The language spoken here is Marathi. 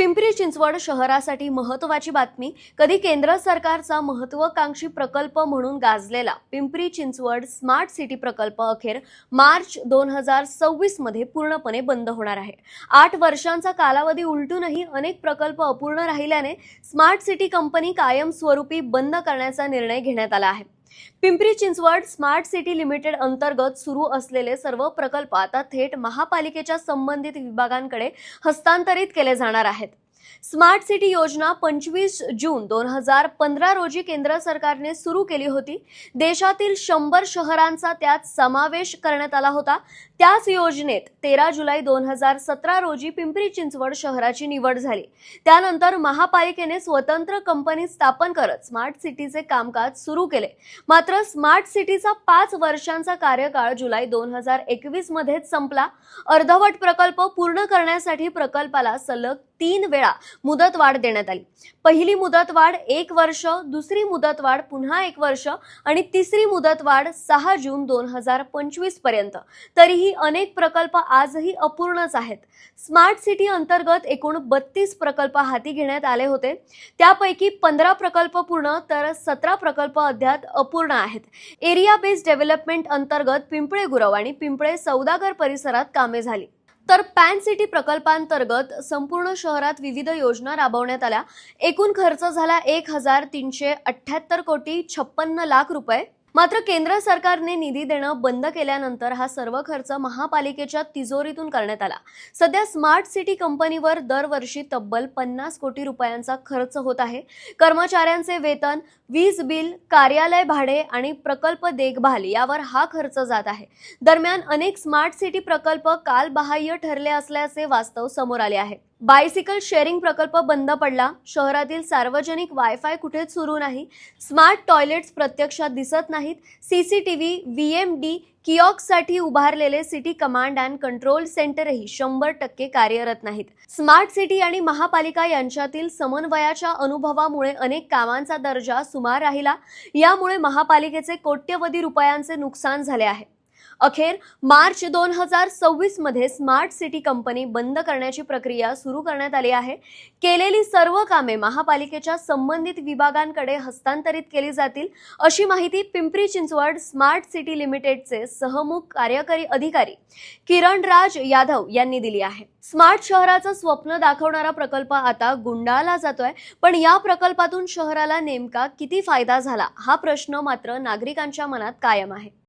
पिंपरी चिंचवड शहरासाठी महत्त्वाची बातमी. कधी केंद्र सरकारचा महत्त्वाकांक्षी प्रकल्प म्हणून गाजलेला पिंपरी चिंचवड स्मार्ट सिटी प्रकल्प अखेर मार्च 2026 मध्ये पूर्णपणे बंद होणार आहे. 8 वर्षांचा कालावधी उलटूनही अनेक प्रकल्प अपूर्ण राहिल्याने स्मार्ट सिटी कंपनी कायमस्वरूपी बंद करण्याचा निर्णय घेण्यात आला आहे. Pimpri Chinchwad smart city limited अंतर्गत सुरू असलेले सर्व प्रकल्प आता थेट महापालिकेच्या संबंधित विभागांकडे हस्तांतरित केले जाणार आहेत. स्मार्ट सिटी योजना 25 जून 2015 रोजी केंद्र सरकारने सुरू केली होती. देशातील 100 शहरांचा त्यात समावेश करण्यात आला होता. त्याच योजनेत 13 जुलै 2017 रोजी पिंपरी चिंचवड शहराची निवड झाली. त्यानंतर महापालिकेने स्वतंत्र कंपनी स्थापन करत स्मार्ट सिटीचे कामकाज सुरू केले. मात्र स्मार्ट सिटीचा 5 वर्षांचा कार्यकाळ जुलै 2021 मध्येच संपला. अर्धवट प्रकल्प पूर्ण करण्यासाठी प्रकल्पाला सलग 3 वेळा मुदतवाढ देण्यात आली. पहिली मुदतवाढ 1 वर्ष, दुसरी मुदतवाढ पुन्हा 1 वर्ष आणि तिसरी मुदतवाढ 6 जून 2025 पर्यंत. तरीही अनेक प्रकल्प आजही अपूर्णच आहेत. स्मार्ट सिटी अंतर्गत एकूण 32 प्रकल्प हाती घेण्यात आले होते. त्यापैकी 15 प्रकल्प पूर्ण तर 17 प्रकल्प अद्याप अपूर्ण आहेत. एरिया बेस्ड डेव्हलपमेंट अंतर्गत पिंपळे गुरव आणि पिंपळे सौदागर परिसरात कामे झाली. तर पॅन सिटी प्रकल्पांतर्गत संपूर्ण शहरात विविध योजना राबवण्यात आल्या. एकूण खर्च झाला 1378 कोटी 56 लाख रुपये. मात्र केंद्र सरकारने निधी देणं बंद केल्यानंतर हा सर्व खर्च महापालिकेच्या तिजोरीतून करण्यात आला. सध्या स्मार्ट सिटी कंपनीवर दरवर्षी तब्बल 50 कोटी रुपयांचा खर्च होत आहे. कर्मचाऱ्यांचे वेतन, वीज बिल, कार्यालय भाडे आणि प्रकल्प देखभाल यावर हा खर्च जात आहे. दरम्यान अनेक स्मार्ट सिटी प्रकल्प कालबाह्य ठरले असल्याचे वास्तव समोर आले आहे. बायसिकल शेअरिंग प्रकल्प बंद पडला. शहरातील सार्वजनिक वायफाय कुठेच सुरू नाही. स्मार्ट टॉयलेट्स प्रत्यक्षात दिसत नाहीत. सीसीटीव्ही, व्हीएमडी किऑस्कसाठी उभारलेले सिटी कमांड अँड कंट्रोल सेंटरही 100% कार्यरत नाहीत. स्मार्ट सिटी आणि महापालिका यांच्यातील समन्वयाच्या अनुभवामुळे अनेक कामांचा दर्जा सुमार राहिला. यामुळे महापालिकेचे कोट्यवधी रुपयांचे नुकसान झाले आहे. अखेर मार्च 2026 मध्ये स्मार्ट सिटी कंपनी बंद करण्याची प्रक्रिया सुरू करण्यात आली आहे. केलेली सर्व कामे महापालिकेच्या संबंधित विभागांकडे हस्तांतरित केली जातील, अशी माहिती पिंपरी चिंचवड स्मार्ट सिटी लिमिटेडचे सहमुख कार्यकारी अधिकारी किरण राज यादव यांनी दिली आहे. स्मार्ट शहराचं स्वप्न दाखवणारा प्रकल्प आता गुंडाळला जातोय. पण या प्रकल्पातून शहराला नेमका किती फायदा झाला हा प्रश्न मात्र नागरिकांच्या मनात कायम आहे.